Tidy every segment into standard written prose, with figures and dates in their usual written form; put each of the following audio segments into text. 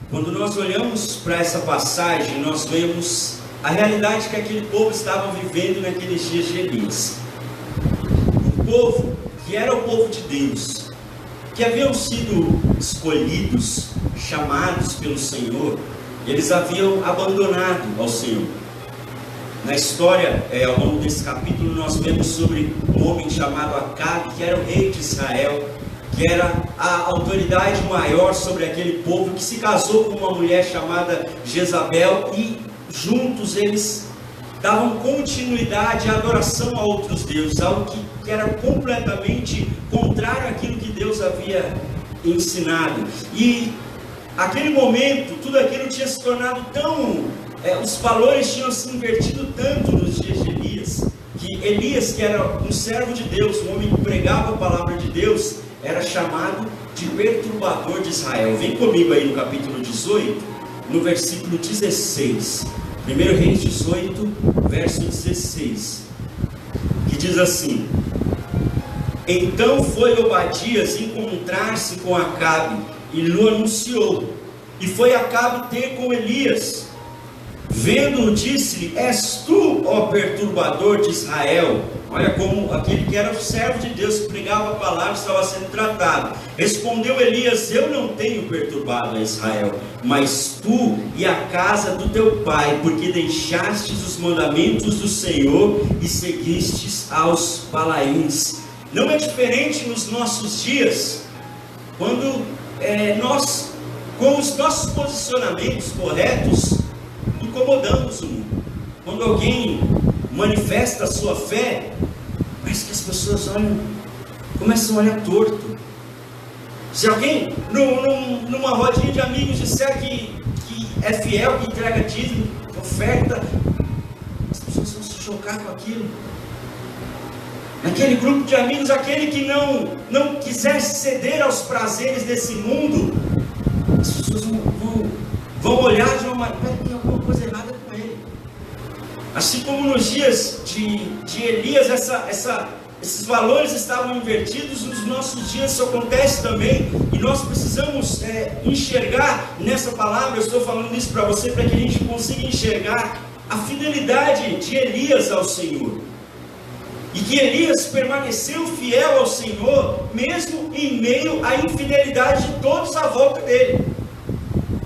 Quando nós olhamos para essa passagem, nós vemos a realidade que aquele povo estava vivendo naqueles dias de Elias. O povo que era o povo de Deus, que haviam sido escolhidos, chamados pelo Senhor, eles haviam abandonado ao Senhor. Na história, ao longo desse capítulo, nós vemos sobre um homem chamado Acabe, que era o rei de Israel, que era a autoridade maior sobre aquele povo, que se casou com uma mulher chamada Jezabel, e juntos eles davam continuidade à adoração a outros deuses, algo que era completamente contrário àquilo que Deus havia ensinado. E aquele momento, tudo aquilo tinha se tornado tão... os valores tinham se invertido tanto nos dias de Elias, que Elias, que era um servo de Deus, um homem que pregava a palavra de Deus, era chamado de perturbador de Israel. Vem comigo aí no capítulo 18, no versículo 16. 1 Reis 18, verso 16, que diz assim: Então foi Obadias encontrar-se com Acabe e lhe anunciou. E foi Acabe ter com Elias. Vendo-o, disse-lhe: És tu, ó perturbador de Israel? Olha como aquele que era o servo de Deus, que pregava a palavra, estava sendo tratado. Respondeu Elias: Eu não tenho perturbado a Israel, mas tu e a casa do teu pai, porque deixastes os mandamentos do Senhor e seguistes aos Balaíns. Não é diferente nos nossos dias, quando nós, com os nossos posicionamentos corretos, incomodamos o mundo. Quando alguém manifesta a sua fé, parece que as pessoas começam a olhar torto. Se alguém numa rodinha de amigos disser que é fiel, que entrega dízimo, oferta, as pessoas vão se chocar com aquilo. Naquele grupo de amigos, aquele que não quiser ceder aos prazeres desse mundo, as pessoas vão olhar de uma maneira, tem alguma coisa errada com ele. Assim como nos dias de Elias, esses valores estavam invertidos, nos nossos dias isso acontece também, e nós precisamos enxergar nessa palavra. Eu estou falando isso para você, para que a gente consiga enxergar a fidelidade de Elias ao Senhor, e que Elias permaneceu fiel ao Senhor, mesmo em meio à infidelidade de todos à volta dele.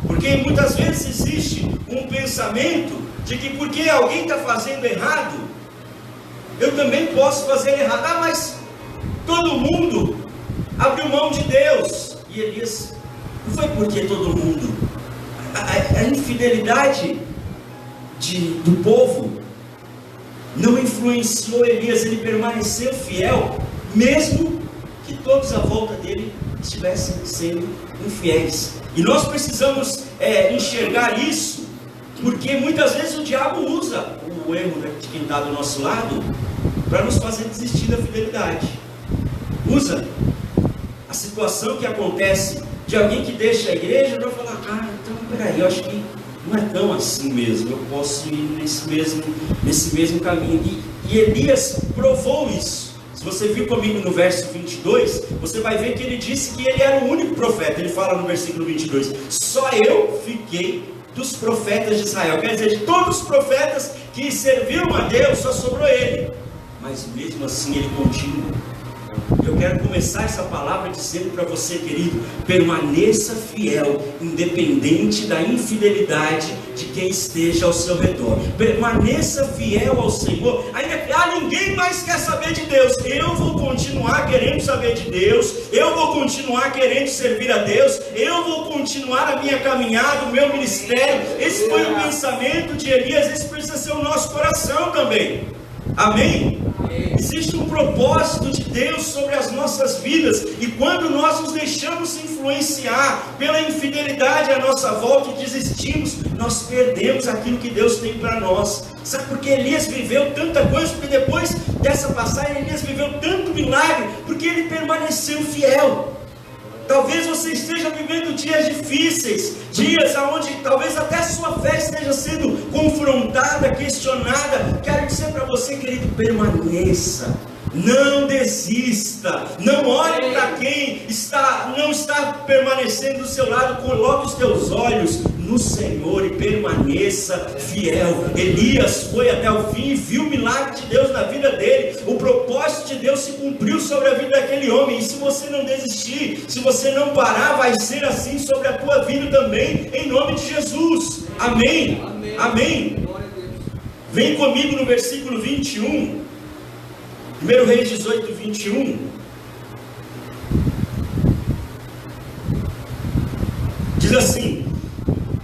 Porque muitas vezes existe um pensamento de que porque alguém está fazendo errado, eu também posso fazer errado. Mas todo mundo abriu mão de Deus. E Elias, não foi porque todo mundo. A infidelidade do povo não influenciou Elias, ele permaneceu fiel, mesmo que todos à volta dele estivessem sendo infiéis. E nós precisamos enxergar isso, porque muitas vezes o diabo usa o erro de quem está do nosso lado para nos fazer desistir da fidelidade. Usa a situação que acontece de alguém que deixa a igreja para falar: então peraí, eu acho que não é tão assim mesmo, eu posso ir nesse mesmo caminho. E Elias provou isso. Se você viu comigo no verso 22, você vai ver que ele disse que ele era o único profeta. Ele fala no versículo 22: Só eu fiquei dos profetas de Israel. Quer dizer, de todos os profetas que serviram a Deus, só sobrou ele. Mas mesmo assim ele continua. Eu quero começar essa palavra dizendo para você, querido: permaneça fiel, independente da infidelidade de quem esteja ao seu redor. Permaneça fiel ao Senhor. Ainda ninguém mais quer saber de Deus. Eu vou continuar querendo saber de Deus. Eu vou continuar querendo servir a Deus. Eu vou continuar a minha caminhada, o meu ministério. Esse foi o pensamento de Elias. Esse precisa ser o nosso coração também. Amém? Existe um propósito de Deus sobre as nossas vidas, e quando nós nos deixamos influenciar pela infidelidade à nossa volta e desistimos, nós perdemos aquilo que Deus tem para nós. Sabe por que Elias viveu tanta coisa? Porque depois dessa passagem Elias viveu tanto milagre, porque ele permaneceu fiel. Talvez você esteja vivendo dias difíceis, dias onde talvez até a sua fé esteja sendo confrontada, questionada. Quero dizer para você, querido, permaneça Não desista, não olhe para quem não está permanecendo do seu lado, coloque os teus olhos no Senhor e permaneça fiel. Elias foi até o fim e viu o milagre de Deus na vida dele, o propósito de Deus se cumpriu sobre a vida daquele homem, e se você não desistir, se você não parar, vai ser assim sobre a tua vida também, em nome de Jesus, amém, amém, amém. Vem comigo no versículo 21, 1 Reis 18, 21. Diz assim: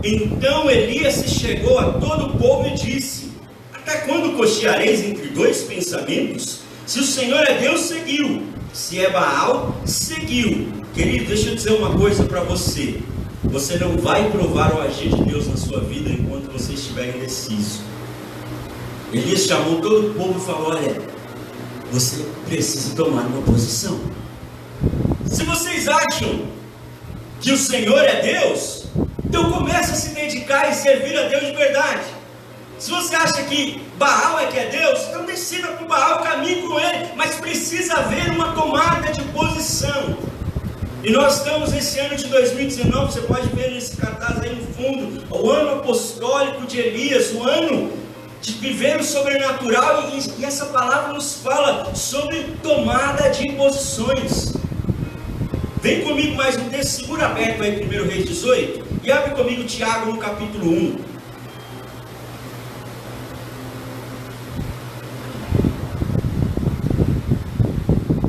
então Elias se chegou a todo o povo e disse: até quando cocheareis entre dois pensamentos? Se o Senhor é Deus, seguiu; se é Baal, seguiu. Querido, deixa eu dizer uma coisa para você: você não vai provar o agir de Deus na sua vida enquanto você estiver indeciso. Elias chamou todo o povo e falou: olha, você precisa tomar uma posição. Se vocês acham que o Senhor é Deus, então comece a se dedicar e servir a Deus de verdade. Se você acha que Baal é que é Deus, então decida com Baal, caminhe com ele, mas precisa haver uma tomada de posição. E nós estamos nesse ano de 2019, você pode ver nesse cartaz aí no fundo, o ano apostólico de Elias, o ano de viver o sobrenatural, e essa palavra nos fala sobre tomada de posições. Vem comigo mais um texto, segura aberto aí 1 Reis 18, e abre comigo Tiago no capítulo 1.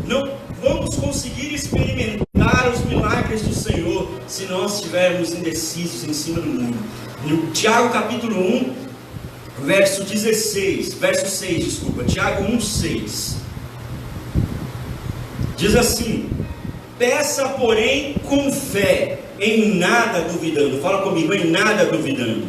Não vamos conseguir experimentar os milagres do Senhor se nós estivermos indecisos em cima do mundo. No Tiago capítulo 1, verso 6, Tiago 1:6, diz assim: peça, porém, com fé, em nada duvidando. Fala comigo, em nada duvidando.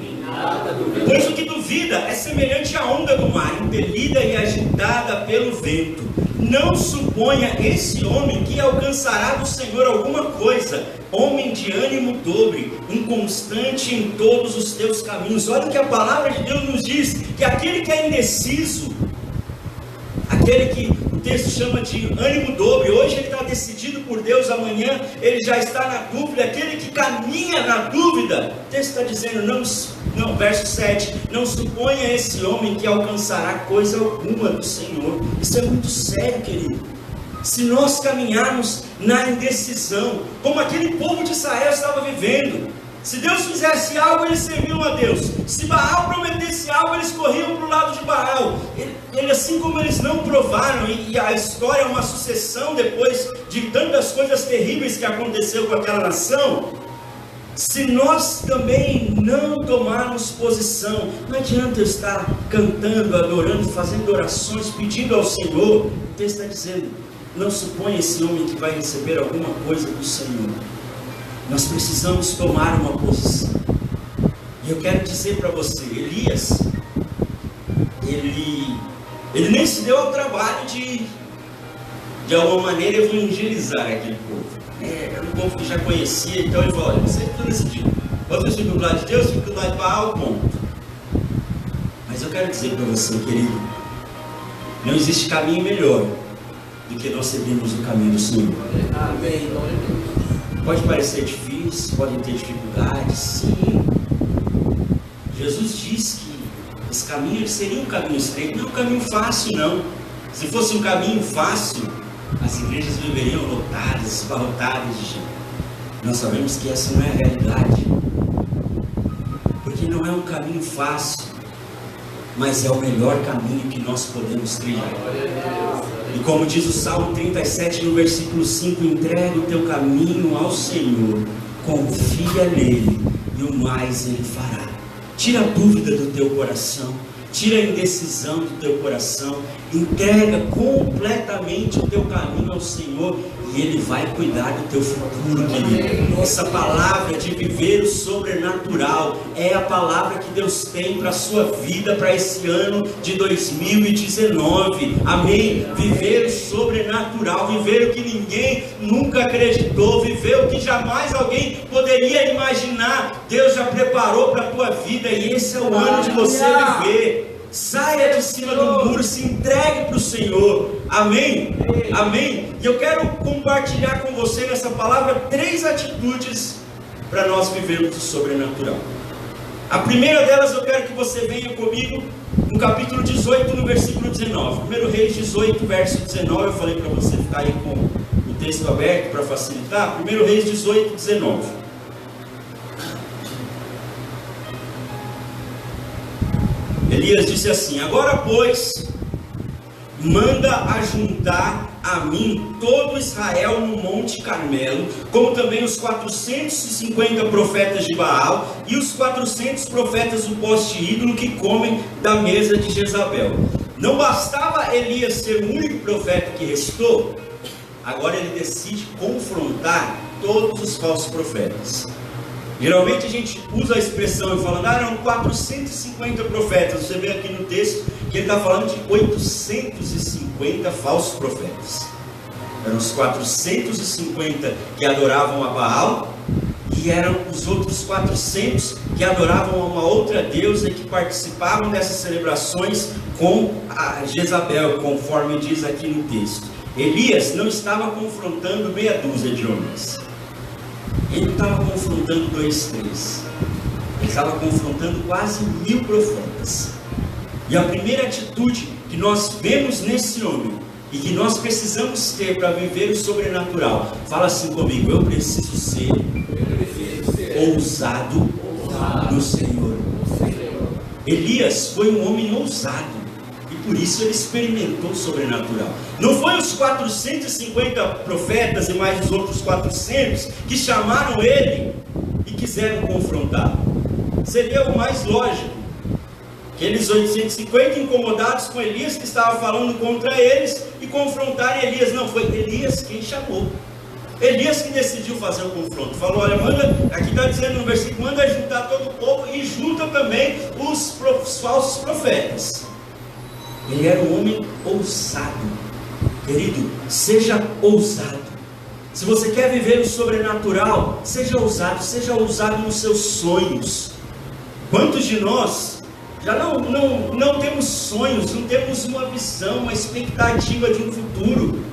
Pois o que duvida é semelhante à onda do mar, impelida e agitada pelo vento. Não suponha esse homem que alcançará do Senhor alguma coisa. Homem de ânimo dobre, inconstante em todos os teus caminhos. Olha o que a palavra de Deus nos diz: que aquele que é indeciso, aquele que o texto chama de ânimo dobre, hoje ele está decidido por Deus, amanhã ele já está na dúvida. Aquele que caminha na dúvida, o texto está dizendo, não, verso 7, não suponha esse homem que alcançará coisa alguma do Senhor. Isso é muito sério, querido. Se nós caminharmos na indecisão, como aquele povo de Israel estava vivendo, se Deus fizesse algo, eles serviam a Deus. Se Baal prometesse algo, eles corriam para o lado de Baal. Ele, assim como eles não provaram, e a história é uma sucessão depois de tantas coisas terríveis que aconteceu com aquela nação. Se nós também não tomarmos posição, não adianta eu estar cantando, adorando, fazendo orações, pedindo ao Senhor. O texto está dizendo, não suponha esse homem que vai receber alguma coisa do Senhor. Nós precisamos tomar uma posição. E eu quero dizer para você, Elias, ele nem se deu ao trabalho de alguma maneira evangelizar aquele povo. Era um povo que já conhecia, então ele falou, olha, você está decidido. Outros ficam do lado de Deus, ficam do lado de Baal, ponto. Mas eu quero dizer para você, querido, não existe caminho melhor do que nós seguirmos o caminho do Senhor. Amém. Pode parecer difícil, podem ter dificuldades, sim. Jesus disse que esse caminho seria um caminho estreito, não é um caminho fácil, não. Se fosse um caminho fácil, as igrejas viveriam lotadas, esbarrotadas de gente. Nós sabemos que essa não é a realidade, porque não é um caminho fácil, mas é o melhor caminho que nós podemos trilhar. E como diz o Salmo 37 no versículo 5, entrega o teu caminho ao Senhor, confia nele e o mais ele fará. Tira a dúvida do teu coração, tira a indecisão do teu coração, entrega completamente o teu caminho ao Senhor e Ele vai cuidar do teu futuro, querido. Essa palavra de viver o sobrenatural é a palavra que Deus tem para a sua vida, para esse ano de 2019, amém? Viver o sobrenatural, viver o que ninguém nunca acreditou, viver o que jamais alguém poderia imaginar. Deus já preparou para a tua vida e esse é o ano de você viver. saia de cima do muro, se entregue para o Senhor. Amém? Amém? E eu quero compartilhar com você nessa palavra 3 atitudes para nós vivermos o sobrenatural. A primeira delas, eu quero que você venha comigo no capítulo 18, no versículo 19. 1 Reis 18, verso 19. Eu falei para você ficar aí com o texto aberto para facilitar. 1 Reis 18, 19. Elias disse assim: agora, pois, manda ajuntar a mim todo Israel no Monte Carmelo, como também os 450 profetas de Baal e os 400 profetas do poste ídolo que comem da mesa de Jezabel. Não bastava Elias ser o único profeta que restou, agora ele decide confrontar todos os falsos profetas. Geralmente a gente usa a expressão e falando, eram 450 profetas. Você vê aqui no texto que ele está falando de 850 falsos profetas. Eram os 450 que adoravam a Baal, e eram os outros 400 que adoravam a uma outra deusa, que participavam dessas celebrações com a Jezabel, conforme diz aqui no texto. Elias não estava confrontando meia dúzia de homens. Ele não estava confrontando 2, 3. Ele estava confrontando quase 1000 profetas. E a primeira atitude que nós vemos nesse homem, e que nós precisamos ter para viver o sobrenatural, fala assim comigo: eu preciso ser ousado no Senhor. Elias foi um homem ousado, e por isso ele experimentou o sobrenatural. Não foi os 450 profetas e mais os outros 400 que chamaram ele e quiseram confrontá-lo. Seria o mais lógico. Aqueles 850 incomodados com Elias, que estava falando contra eles, e confrontarem Elias. Não, foi Elias quem chamou. Elias que decidiu fazer o confronto. Falou: olha, manda, aqui está dizendo no versículo, manda juntar todo o povo e junta também os falsos profetas. Ele era um homem ousado. Querido, seja ousado. Se você quer viver o sobrenatural, seja ousado nos seus sonhos. Quantos de nós já não temos sonhos, não temos uma visão, uma expectativa de um futuro?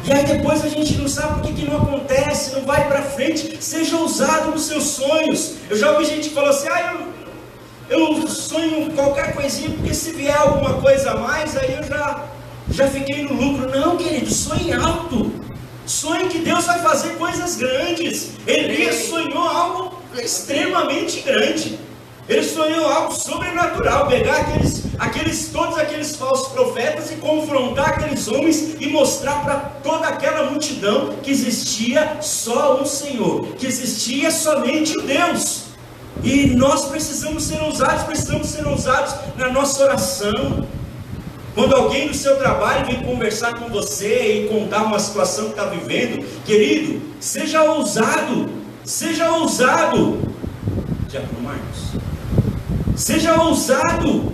E aí depois a gente não sabe por que não acontece, não vai para frente. Seja ousado nos seus sonhos. Eu já ouvi gente que falou assim: eu sonho qualquer coisinha, porque se vier alguma coisa a mais, aí eu já fiquei no lucro. Não, querido, sonhe alto. Sonhe que Deus vai fazer coisas grandes. Elias sonhou algo extremamente grande. Ele sonhou algo sobrenatural, pegar todos aqueles falsos profetas e confrontar aqueles homens e mostrar para toda aquela multidão que existia só um Senhor, que existia somente o Deus. E nós precisamos ser ousados na nossa oração. Quando alguém no seu trabalho vem conversar com você e contar uma situação que está vivendo, querido, seja ousado. Diácono Marcos, seja ousado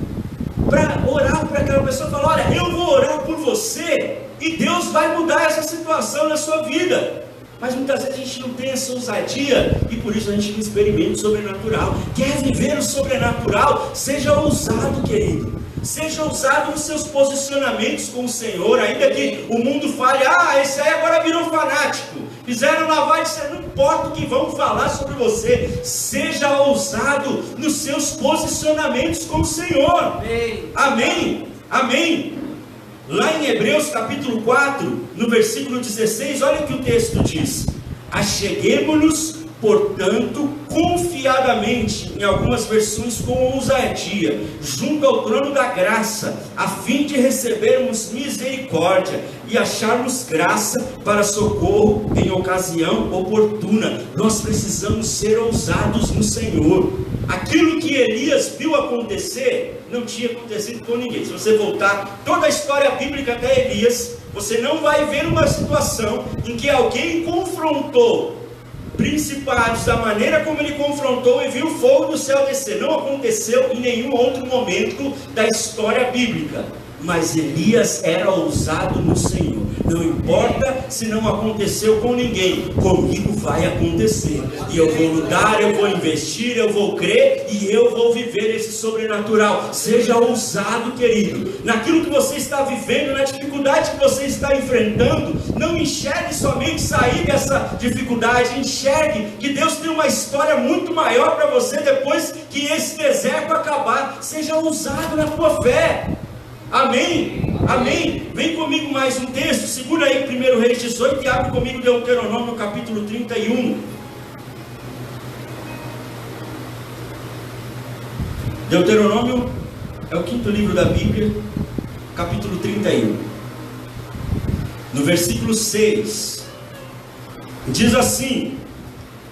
para orar para aquela pessoa. Falar: olha, eu vou orar por você e Deus vai mudar essa situação na sua vida. Mas muitas vezes a gente não tem essa ousadia e por isso a gente não experimenta o sobrenatural. Quer viver o sobrenatural? Seja ousado, querido. Seja ousado nos seus posicionamentos com o Senhor. Ainda que o mundo fale: esse aí agora virou fanático, fizeram lavagem, não importa o que vão falar sobre você. Seja ousado nos seus posicionamentos com o Senhor. Amém? Amém? Lá em Hebreus capítulo 4, no versículo 16, olha o que o texto diz: acheguemo-nos, portanto, confiadamente, em algumas versões com ousadia, junto ao trono da graça, a fim de recebermos misericórdia e acharmos graça para socorro em ocasião oportuna. Nós precisamos ser ousados no Senhor. Aquilo que Elias viu acontecer, não tinha acontecido com ninguém. Se você voltar toda a história bíblica até Elias, você não vai ver uma situação em que alguém confrontou principados da maneira como ele confrontou e viu o fogo do céu descer. Não aconteceu em nenhum outro momento da história bíblica. Mas Elias era ousado no Senhor. Não importa se não aconteceu com ninguém, comigo vai acontecer. E eu vou lutar, eu vou investir, eu vou crer e eu vou viver esse sobrenatural. Seja ousado, querido. Naquilo que você está vivendo, na dificuldade que você está enfrentando, não enxergue somente sair dessa dificuldade. Enxergue que Deus tem uma história muito maior para você depois que esse deserto acabar. Seja ousado na tua fé. Amém? Amém? Vem comigo mais um texto. Segura aí 1 Reis 18 e abre comigo Deuteronômio no capítulo 31. Deuteronômio é o 5º livro da Bíblia, capítulo 31. No versículo 6 diz assim: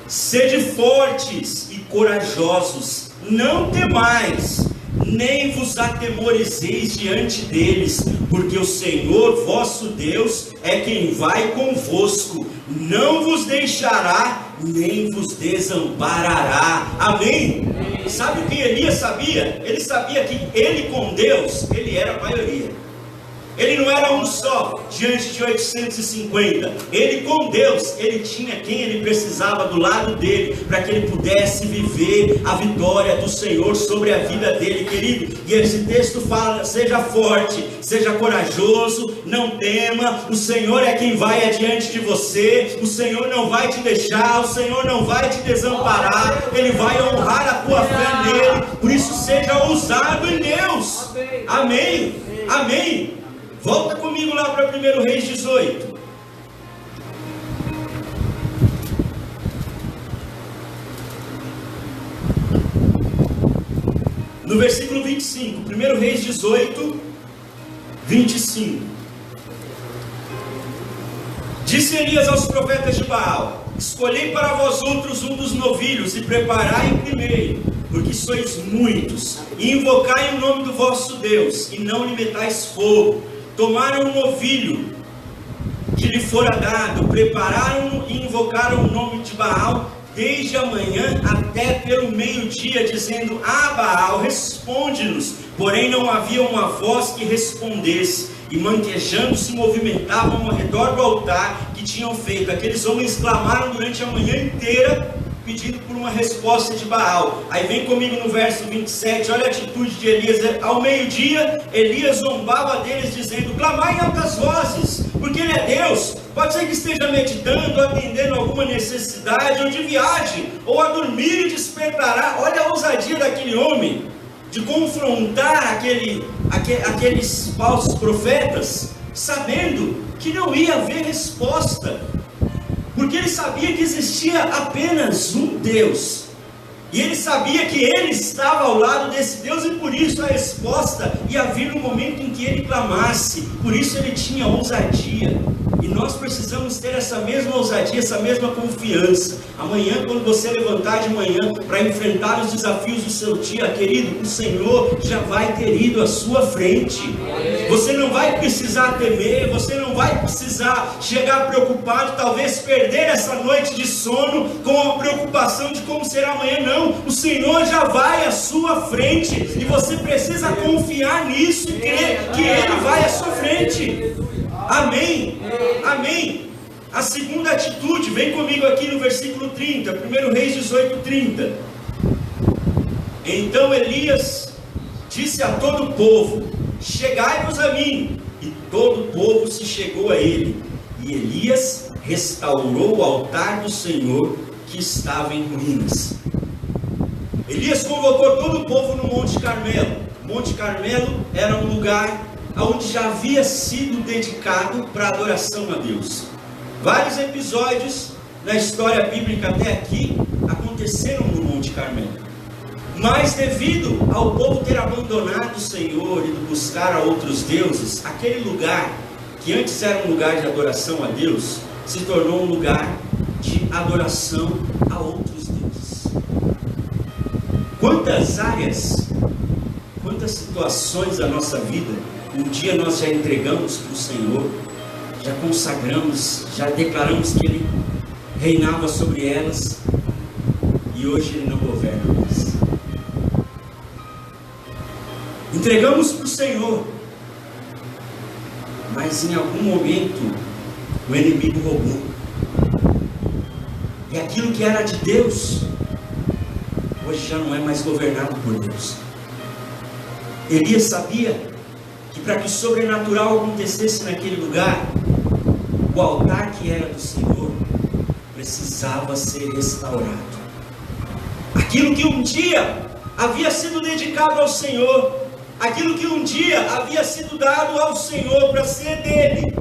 sede fortes e corajosos, não temais, nem vos atemorizeis diante deles, porque o Senhor vosso Deus é quem vai convosco, não vos deixará, nem vos desamparará. Amém? Sabe o que Elias sabia? Ele sabia que ele com Deus, ele era a maioria. Ele não era um só, diante de 850. Ele com Deus, ele tinha quem ele precisava do lado dele, para que ele pudesse viver a vitória do Senhor sobre a vida dele, querido. E esse texto fala: seja forte, seja corajoso, não tema, o Senhor é quem vai adiante de você, o Senhor não vai te deixar, o Senhor não vai te desamparar, Ele vai honrar a tua fé nele. Por isso seja ousado em Deus. Amém? Amém? Volta comigo lá para 1 Reis 18. No versículo 25. 1 Reis 18, 25. Disse Elias aos profetas de Baal: escolhei para vós outros um dos novilhos, e preparai o primeiro, porque sois muitos, e invocai o nome do vosso Deus, e não lhe metais fogo. Tomaram um novilho que lhe fora dado, prepararam-no e invocaram o nome de Baal desde a manhã até pelo meio-dia, dizendo: ah, Baal, responde-nos. Porém não havia uma voz que respondesse, e manquejando se movimentavam ao redor do altar que tinham feito. Aqueles homens clamaram durante a manhã inteira, pedindo por uma resposta de Baal. Aí vem comigo no verso 27, olha a atitude de Elias. Ao meio-dia, Elias zombava deles, dizendo: clamai em altas vozes, porque ele é Deus. Pode ser que esteja meditando, atendendo alguma necessidade, ou de viagem, ou a dormir e despertará. Olha a ousadia daquele homem, de confrontar aqueles falsos profetas, sabendo que não ia haver resposta, porque ele sabia que existia apenas um Deus, e ele sabia que ele estava ao lado desse Deus, e por isso a resposta ia vir no momento em que ele clamasse. Por isso ele tinha ousadia, e nós precisamos ter essa mesma ousadia, essa mesma confiança. Amanhã, quando você levantar de manhã para enfrentar os desafios do seu dia, querido, o Senhor já vai ter ido à sua frente. Você não vai precisar temer, você não vai precisar chegar preocupado, talvez perder essa noite de sono com a preocupação de como será amanhã. Não, o Senhor já vai à sua frente, e você precisa confiar nisso e crer que Ele vai à sua frente. Amém? Amém? A segunda atitude, vem comigo aqui no versículo 30, 1 Reis 18, 30. Então Elias disse a todo o povo: chegai-vos a mim. E todo o povo se chegou a ele. E Elias restaurou o altar do Senhor, que estava em ruínas. Elias convocou todo o povo no Monte Carmelo. Monte Carmelo era um lugar onde já havia sido dedicado para adoração a Deus. Vários episódios na história bíblica até aqui aconteceram no Monte Carmelo. Mas devido ao povo ter abandonado o Senhor e buscar a outros deuses, aquele lugar que antes era um lugar de adoração a Deus, se tornou um lugar de adoração a outros deuses. Quantas áreas, quantas situações da nossa vida, um dia nós já entregamos para o Senhor, já consagramos, já declaramos que Ele reinava sobre elas, e hoje Ele não governa mais. Entregamos para o Senhor, mas em algum momento o inimigo roubou. E aquilo que era de Deus, hoje já não é mais governado por Deus. Elias sabia que para que o sobrenatural acontecesse naquele lugar, o altar que era do Senhor precisava ser restaurado. Aquilo que um dia havia sido dedicado ao Senhor, aquilo que um dia havia sido dado ao Senhor para ser dele,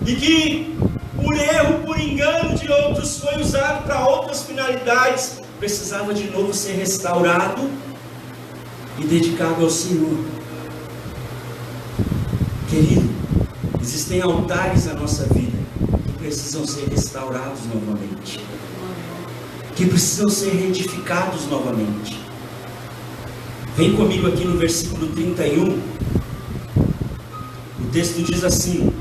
e que por erro, por engano de outros, foi usado para outras finalidades, precisava de novo ser restaurado e dedicado ao Senhor. Querido, existem altares na nossa vida que precisam ser restaurados novamente, que precisam ser reedificados novamente. Vem comigo aqui no versículo 31. O texto diz assim,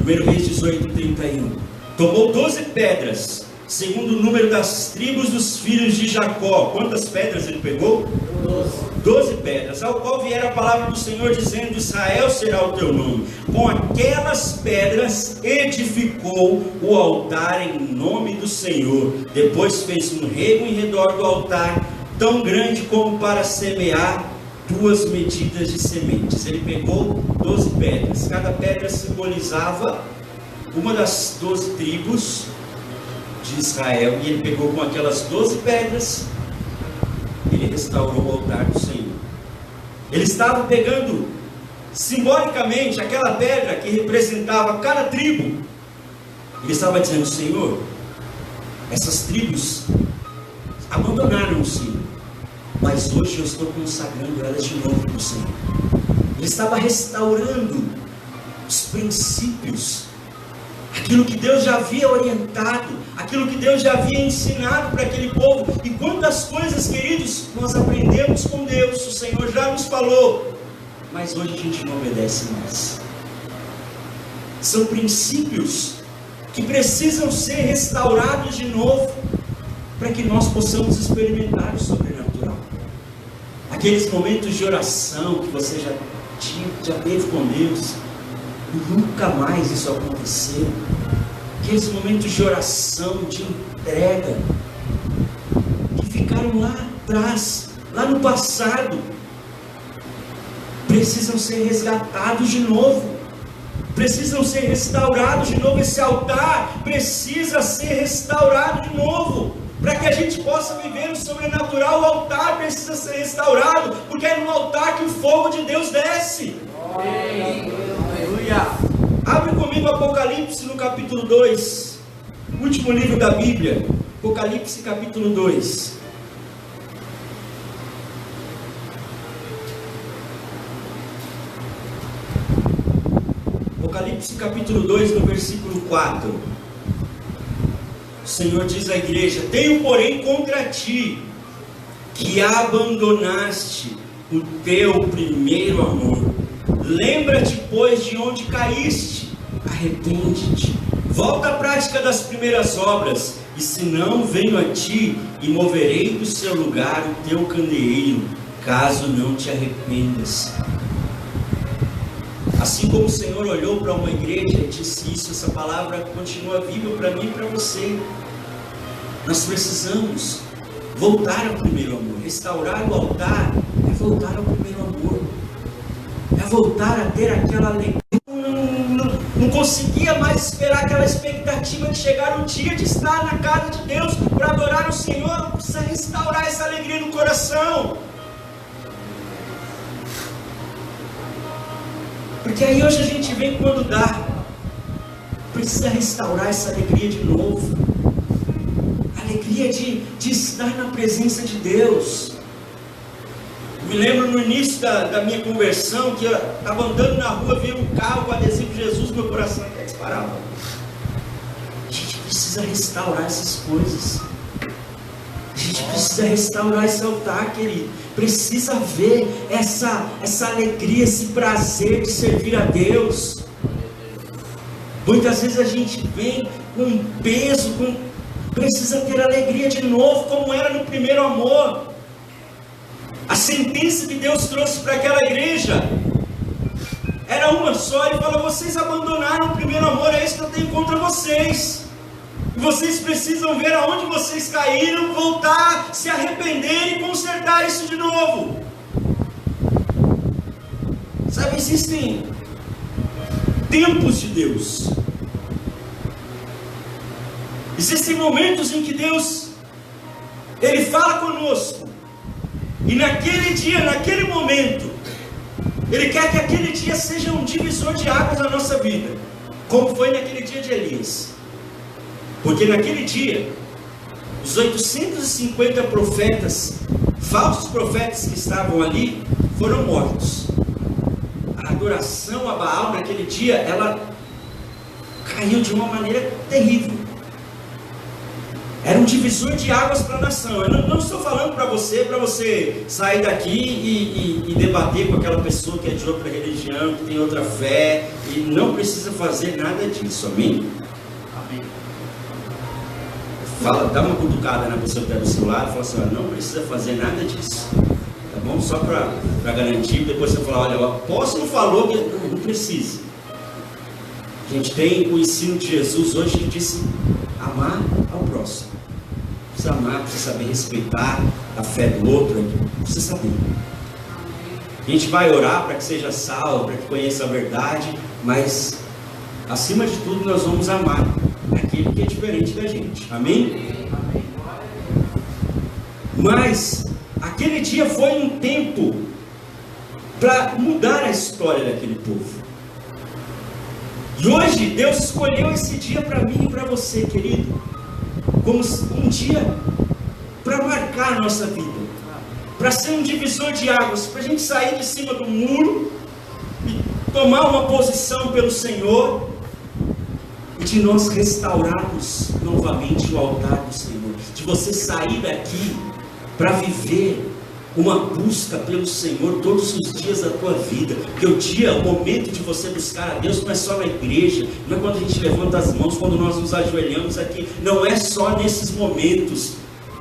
1 Reis 18, 31. Tomou 12 pedras, segundo o número das tribos dos filhos de Jacó. Quantas pedras ele pegou? 12 pedras, ao qual viera a palavra do Senhor dizendo: Israel será o teu nome. Com aquelas pedras edificou o altar em nome do Senhor. Depois fez um rego em redor do altar, tão grande como para semear 2 medidas de sementes. Ele pegou 12 pedras, cada pedra simbolizava uma das 12 tribos de Israel, e ele pegou com aquelas 12 pedras, ele restaurou o altar do Senhor. Ele estava pegando simbolicamente aquela pedra que representava cada tribo. Ele estava dizendo: Senhor, essas tribos abandonaram o Senhor, mas hoje eu estou consagrando elas de novo para o Senhor. Ele estava restaurando os princípios, aquilo que Deus já havia orientado, aquilo que Deus já havia ensinado para aquele povo. E quantas coisas, queridos, nós aprendemos com Deus, o Senhor já nos falou, mas hoje a gente não obedece mais. São princípios que precisam ser restaurados de novo, para que nós possamos experimentar o sobrenatural. Aqueles momentos de oração que você já teve com Deus, e nunca mais isso aconteceu. Aqueles momentos de oração, de entrega, que ficaram lá atrás, lá no passado, precisam ser resgatados de novo, precisam ser restaurados de novo. Esse altar precisa ser restaurado de novo, para que a gente possa viver o sobrenatural. O altar precisa ser restaurado, porque é no altar que o fogo de Deus desce. Aleluia. Abre comigo Apocalipse no capítulo 2, último livro da Bíblia, Apocalipse capítulo 2. Apocalipse capítulo 2, no versículo 4. O Senhor diz à igreja: tenho porém contra ti, que abandonaste o teu primeiro amor. Lembra-te, pois, de onde caíste, arrepende-te, volta à prática das primeiras obras, e se não, venho a ti e moverei do seu lugar o teu candeeiro, caso não te arrependas. Assim como o Senhor olhou para uma igreja e disse isso, essa palavra continua viva para mim e para você. Nós precisamos voltar ao primeiro amor. Restaurar o altar é voltar ao primeiro amor, é voltar a ter aquela alegria. Não conseguia mais esperar aquela expectativa de chegar o dia de estar na casa de Deus para adorar o Senhor. Precisa restaurar essa alegria no coração, porque aí hoje a gente vem quando dá. Precisa restaurar essa alegria de novo, a alegria de estar na presença de Deus. Me lembro no início da minha conversão, que eu estava andando na rua, vi um carro com adesivo Jesus, meu coração até disparava. A gente precisa restaurar essas coisas, a gente precisa restaurar esse altar, querido. Precisa ver essa alegria, esse prazer de servir a Deus. Muitas vezes a gente vem com peso, precisa ter alegria de novo, como era no primeiro amor. A sentença que Deus trouxe para aquela igreja era uma só. Ele fala: vocês abandonaram o primeiro amor, é isso que eu tenho contra vocês. E vocês precisam ver aonde vocês caíram, voltar, se arrepender e consertar isso de novo. Sabe, existem tempos de Deus. Existem momentos em que Deus, Ele fala conosco. E naquele dia, naquele momento, Ele quer que aquele dia seja um divisor de águas na nossa vida. Como foi naquele dia de Elias. Porque naquele dia, os 850 profetas, falsos profetas que estavam ali, foram mortos. A adoração a Baal naquele dia, ela caiu de uma maneira terrível. Era um divisor de águas para a nação. Eu não estou falando para você sair daqui e debater com aquela pessoa que é de outra religião, que tem outra fé, e não precisa fazer nada disso, amém? Amém. Fala, dá uma cutucada na pessoa que está do seu lado e fala assim: não precisa fazer nada disso, tá bom? Só para garantir. Depois você fala: olha, o apóstolo falou que não precisa. A gente tem o ensino de Jesus hoje que disse amar ao próximo. Precisa amar, precisa saber respeitar a fé do outro, precisa saber. A gente vai orar para que seja salvo, para que conheça a verdade, mas acima de tudo nós vamos amar aquele que é diferente da gente, amém? Mas aquele dia foi um tempo para mudar a história daquele povo. E hoje Deus escolheu esse dia para mim e para você, querido, como um dia para marcar a nossa vida, para ser um divisor de águas, para a gente sair de cima do muro e tomar uma posição pelo Senhor, e de nós restaurarmos novamente o altar do Senhor, de você sair daqui para viver uma busca pelo Senhor todos os dias da tua vida. Porque o momento de você buscar a Deus não é só na igreja, não é quando a gente levanta as mãos, quando nós nos ajoelhamos aqui, não é só nesses momentos.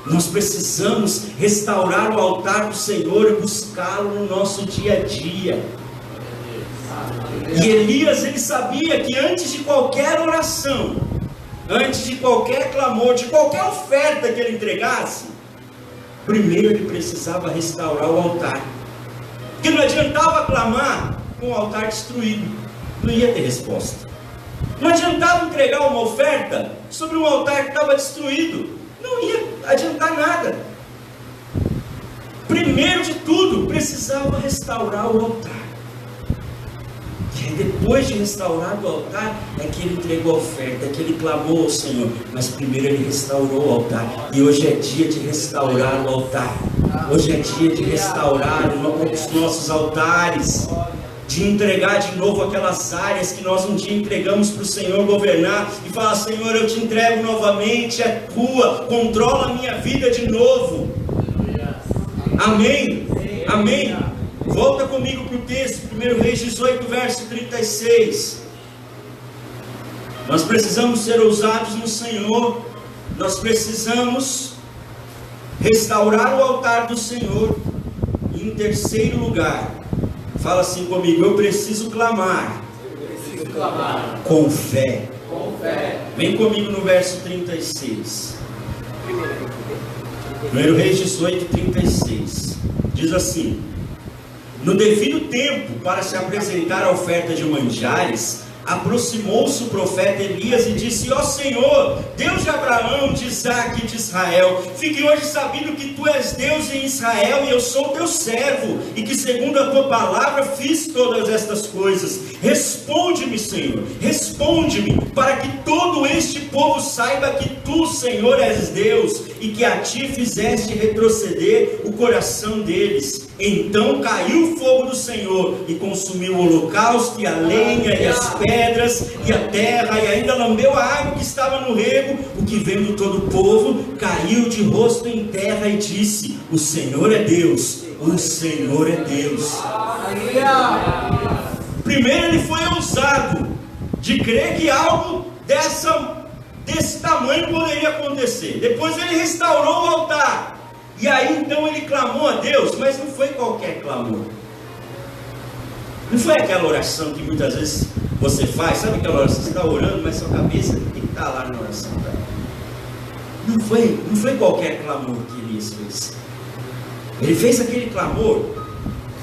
Nós precisamos restaurar o altar do Senhor e buscá-lo no nosso dia a dia. E Elias, ele sabia que antes de qualquer oração, antes de qualquer clamor, de qualquer oferta que ele entregasse, primeiro ele precisava restaurar o altar. Porque não adiantava clamar com o altar destruído, não ia ter resposta. Não adiantava entregar uma oferta sobre um altar que estava destruído, não ia adiantar nada. Primeiro de tudo, precisava restaurar o altar. E aí, depois de restaurar o altar, é que ele entregou a oferta, é que ele clamou ao Senhor. Mas primeiro ele restaurou o altar. E hoje é dia de restaurar o altar. Hoje é dia de restaurar os nossos altares, de entregar de novo aquelas áreas que nós um dia entregamos para o Senhor governar, e falar: Senhor, eu te entrego novamente, é tua, controla a minha vida de novo. Amém? Amém? Volta comigo para o texto, 1 Reis 18, verso 36. Nós precisamos ser ousados no Senhor. Nós precisamos restaurar o altar do Senhor. E em terceiro lugar, fala assim comigo: eu preciso clamar, com fé. Vem comigo no verso 36. 1 Reis 18, 36. Diz assim: no devido tempo, para se apresentar a oferta de manjares, aproximou-se o profeta Elias e disse: ó Senhor, Deus de Abraão, de Isaque e de Israel, fique hoje sabendo que tu és Deus em Israel e eu sou teu servo, e que segundo a tua palavra fiz todas estas coisas. Responde-me, Senhor, responde-me, para que todo este povo saiba que tu, Senhor, és Deus, e que a ti fizeste retroceder o coração deles. Então caiu o fogo do Senhor e consumiu o holocausto e a lenha e as pedras e a terra, e ainda lambeu a água que estava no rego. O que vendo todo o povo caiu de rosto em terra e disse: o Senhor é Deus, o Senhor é Deus. Primeiro ele foi ousado de crer que algo desse tamanho poderia acontecer. Depois ele restaurou o altar. E aí então ele clamou a Deus, mas não foi qualquer clamor. Não foi aquela oração que muitas vezes você faz, sabe aquela oração? Você está orando, mas sua cabeça tem que estar lá na oração. Não foi qualquer clamor que Elias fez. Ele fez aquele clamor.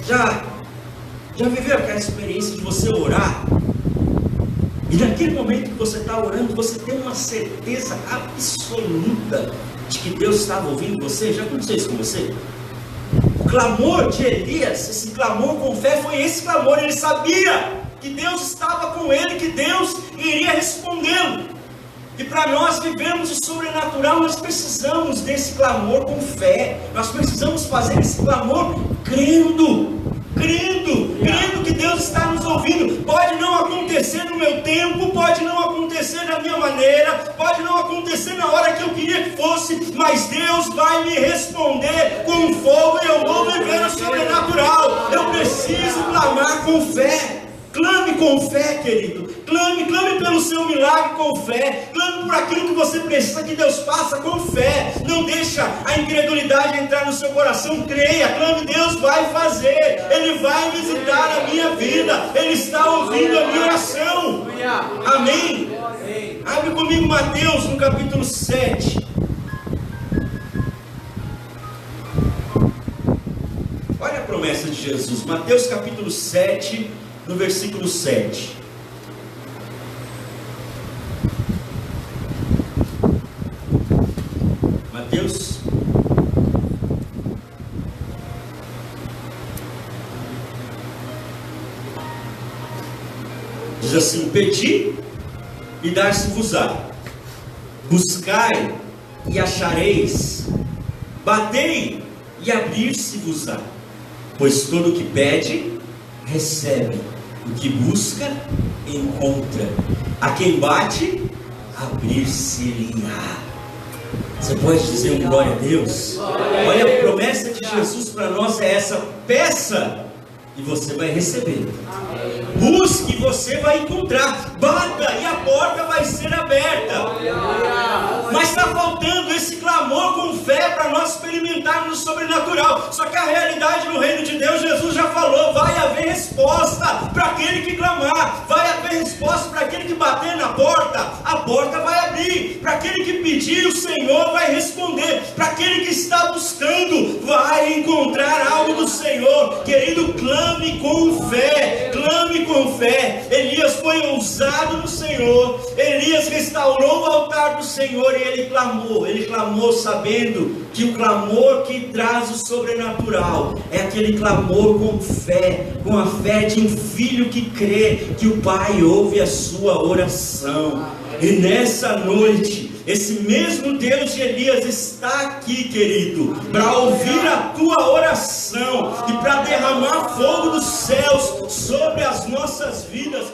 Já viveu aquela experiência de você orar, e naquele momento que você está orando, você tem uma certeza absoluta de que Deus estava ouvindo você? Já aconteceu isso com você? O clamor de Elias, esse clamor com fé, foi esse clamor. Ele sabia que Deus estava com ele, que Deus iria respondê-lo. E para nós vivermos o sobrenatural, nós precisamos desse clamor com fé. Nós precisamos fazer esse clamor crendo que Deus está nos ouvindo. Pode não acontecer no meu tempo, pode não acontecer da minha maneira, pode não acontecer na hora que eu queria que fosse, mas Deus vai me responder com fogo e eu vou viver o sobrenatural. Eu preciso clamar com fé. Clame com fé, querido. Clame pelo seu milagre com fé. Clame por aquilo que você precisa que Deus faça com fé. Não deixa a incredulidade entrar no seu coração. Creia, clame, Deus vai fazer. Ele vai visitar a minha vida. Ele está ouvindo a minha oração. Amém? Abre comigo Mateus no capítulo 7. Olha a promessa de Jesus. Mateus capítulo 7, no versículo 7. Mateus diz assim: pedi e dar-se-vos-á, buscai e achareis, batei e abrir-se-vos-á, pois todo o que pede recebe, o que busca encontra, a quem bate abrir-se-lhe-á. Você pode dizer um glória a Deus? Olha, a promessa de Jesus para nós é essa: peça e você vai receber, busque e você vai encontrar, bata e a porta vai ser aberta. Mas está faltando esse clamor com fé para nós experimentarmos o sobrenatural. Só que a realidade no reino de Deus, Jesus já falou: vai haver resposta para aquele que clamar, vai haver resposta para aquele que bater na porta, a porta vai abrir. Para aquele que pedir, o Senhor vai responder. Para aquele que está buscando, vai encontrar algo do Senhor. Querido, clame com fé, clame com fé. Elias foi ousado no Senhor. Elias restaurou o altar do Senhor e ele clamou sabendo que o clamor que traz o sobrenatural é aquele clamor com fé, com a fé de um filho que crê que o Pai ouve a sua oração. E nessa noite, esse mesmo Deus de Elias está aqui, querido, para ouvir a tua oração e para derramar fogo dos céus sobre as nossas vidas.